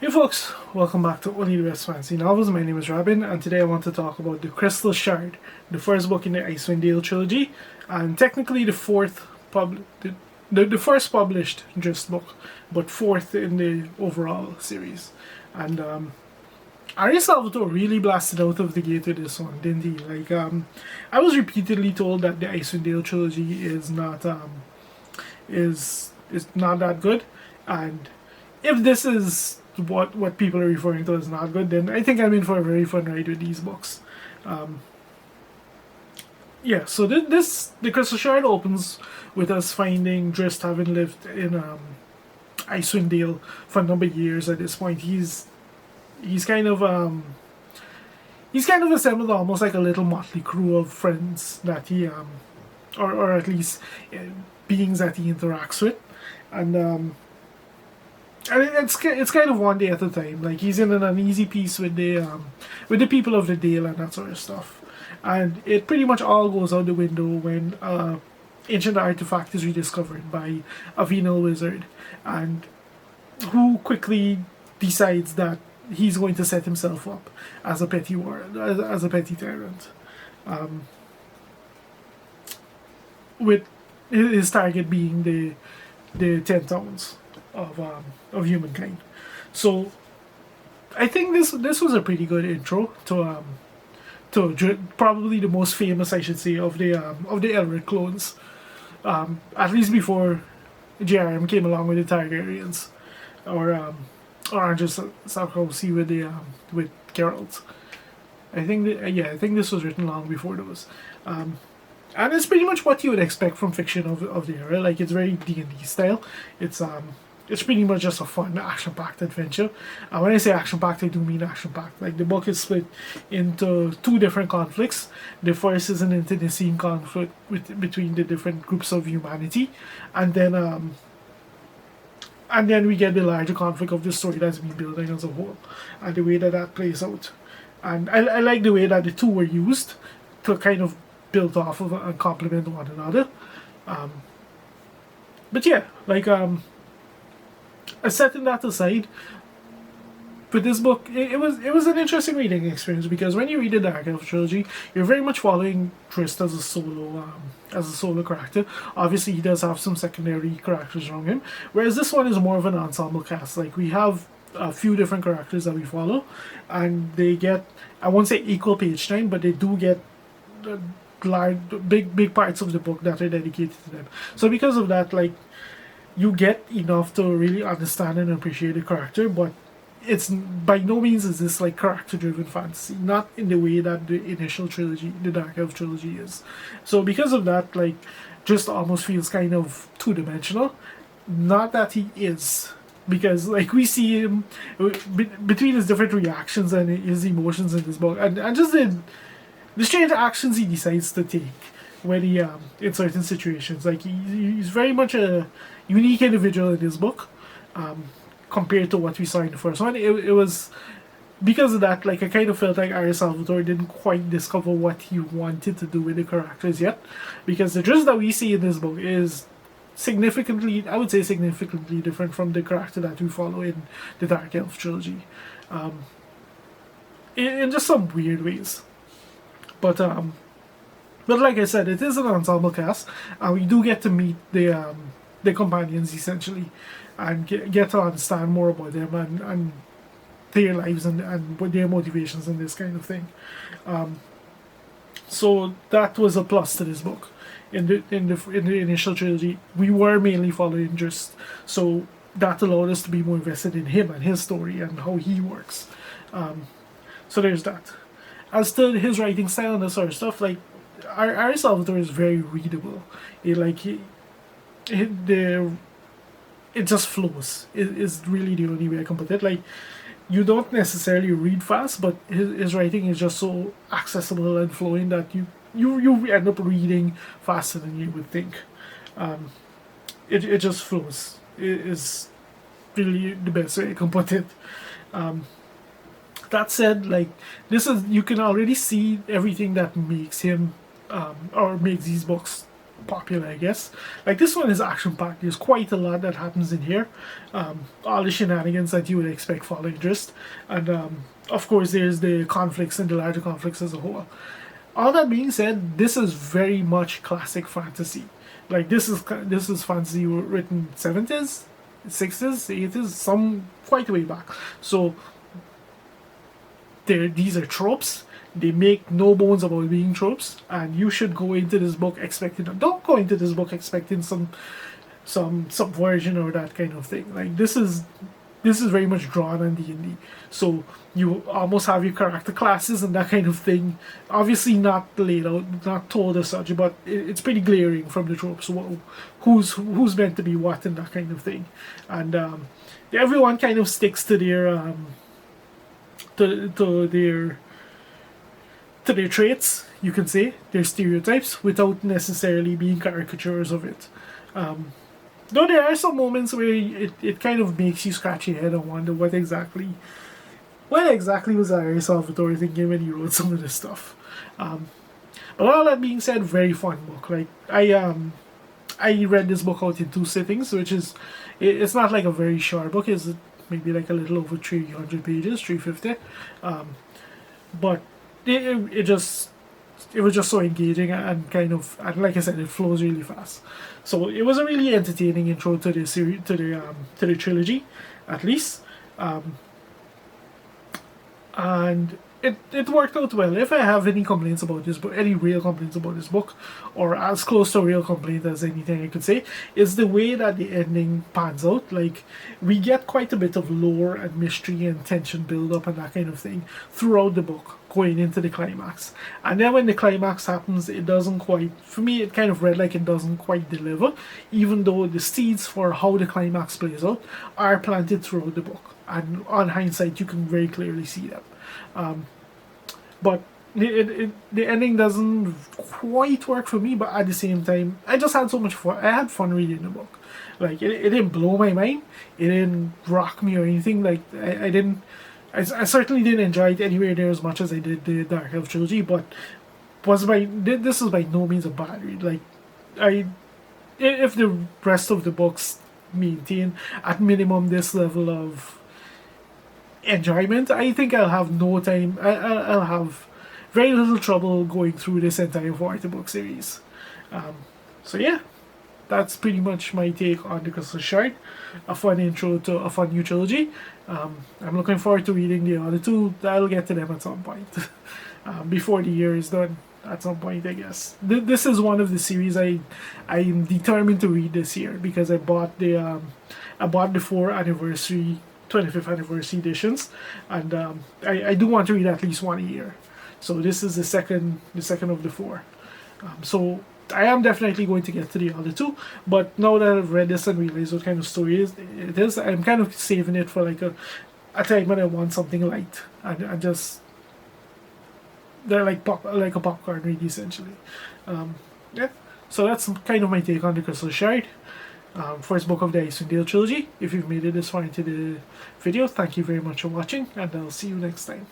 Hey folks, welcome back to Only the Best Fantasy Novels. My name is Robin, and today I want to talk about The Crystal Shard, the first book in the Icewind Dale trilogy, and technically the the first published Gist book, but fourth in the overall series. And Ari Salvatore really blasted out of the gate with this one, didn't he? I was repeatedly told that the Icewind Dale trilogy is not that good, and if this is what people are referring to as not good, then I think I'm in for a very fun ride with these books. Yeah, so the Crystal Shard opens with us finding Drist having lived in Icewind Dale for a number of years. At this point, he's kind of assembled almost like a little motley crew of friends that he or at least beings that he interacts with, and it's kind of one day at a time. Like, he's in an uneasy peace with the people of the Dale and that sort of stuff, and it pretty much all goes out the window when ancient artifact is rediscovered by a venal wizard, and who quickly decides that he's going to set himself up as a as a petty tyrant, with his target being the 10 towns of humankind. So I think this was a pretty good intro to probably the most famous, I should say, of the Elric clones, at least before JRM came along with the Targaryens, or Andrew Sarkozy with Geralt. I think this was written long before those. And it's pretty much what you would expect from fiction of the era. Like, it's very D&D style. It's pretty much just a fun, action-packed adventure. And when I say action-packed, I do mean action-packed. Like, the book is split into two different conflicts. The first is an internecine conflict between the different groups of humanity, and then we get the larger conflict of the story that's been building as a whole, and the way that plays out. And I like the way that the two were used to kind of build off of and complement one another. But yeah, setting that aside, with this book, it was an interesting reading experience, because when you read the Dark Elf trilogy, you're very much following Drist as a solo character. Obviously, he does have some secondary characters around him, whereas this one is more of an ensemble cast. Like, we have a few different characters that we follow, and they get, I won't say equal page time, but they do get large, big parts of the book that are dedicated to them. So because of that, like, you get enough to really understand and appreciate the character, but it's by no means is this like character-driven fantasy, not in the way that the initial trilogy, the Dark Elf trilogy, is. So because of that, like, just almost feels kind of two-dimensional. Not that he is, because like we see him between his different reactions and his emotions in this book, and just the strange actions he decides to take when he in certain situations. Like, he's very much a unique individual in this book, compared to what we saw in the first one. It was because of that, like, I kind of felt like Ari Salvatore didn't quite discover what he wanted to do with the characters yet, because the Drist that we see in this book is significantly, I would say, significantly different from the character that we follow in the Dark Elf trilogy, in just some weird ways. But like I said, it is an ensemble cast, and we do get to meet the companions, essentially, and get to understand more about them and their lives and what their motivations and this kind of thing. So that was a plus to this book. In the initial trilogy, we were mainly following Drist, so that allowed us to be more invested in him and his story and how he works. So there's that. As to his writing style and that sort of stuff, like, Ari Salvatore is very readable. It just flows. It is really the only way I can put it. Like, you don't necessarily read fast, but his writing is just so accessible and flowing that you end up reading faster than you would think. It just flows. It is really the best way I can put it. That said, like, you can already see everything that makes him or makes these books popular, I guess. Like, this one is action-packed. There's quite a lot that happens in here. All the shenanigans that you would expect following Drist. And, of course, there's the conflicts and the larger conflicts as a whole. All that being said, this is very much classic fantasy. Like, this is fantasy written 70s, 60s, 80s, some quite way back. So, these are tropes. They make no bones about being tropes, and you should go into this book expecting. Don't go into this book expecting some subversion or that kind of thing. Like, this is very much drawn on D&D. So you almost have your character classes and that kind of thing. Obviously not laid out, not told as such, but it's pretty glaring from the tropes. Who's meant to be what and that kind of thing, and everyone kind of sticks to their to their traits, you can say, their stereotypes, without necessarily being caricatures of it. Though there are some moments where it kind of makes you scratch your head and wonder what exactly was Salvatore thinking when he wrote some of this stuff. But all that being said, very fun book. Like, I read this book out in 2 sittings, which is, it's not like a very short book. It's maybe like a little over 300 pages, 350. But it was just so engaging and kind of, and like I said, it flows really fast. So it was a really entertaining intro to the series, to the trilogy, at least. And it worked out well. If I have any complaints about this book, any real complaints about this book, or as close to a real complaint as anything I could say, is the way that the ending pans out. Like, we get quite a bit of lore and mystery and tension build up and that kind of thing throughout the book, going into the climax. And then when the climax happens, it doesn't quite, for me, it kind of read like it doesn't quite deliver, even though the seeds for how the climax plays out are planted throughout the book. And on hindsight, you can very clearly see them. But the ending doesn't quite work for me, but at the same time, I just had so much fun. I had fun reading the book. Like, it didn't blow my mind, it didn't rock me or anything. Like, I certainly didn't enjoy it anywhere near as much as I did the Dark Elf trilogy, but this is by no means a bad read. Like, if the rest of the books maintain at minimum this level of enjoyment, I think I'll have no time. I'll have very little trouble going through this entire 40 book series. So yeah, that's pretty much my take on the Crystal Shard. A fun intro to a fun new trilogy. I'm looking forward to reading the other 2. I'll get to them at some point. Before the year is done, at some point, I guess. This is one of the series I'm determined to read this year, because I bought the 25th anniversary editions, and I do want to read at least one a year. So this is the second of the 4. So I am definitely going to get to the other 2, but now that I've read this and realized what kind of story it is, I'm kind of saving it for like a time when I want something light, and just, they're like a popcorn read, essentially. Yeah, so that's kind of my take on the Crystal Shard. First book of the Icewind Dale trilogy. If you've made it this far into the video, thank you very much for watching, and I'll see you next time.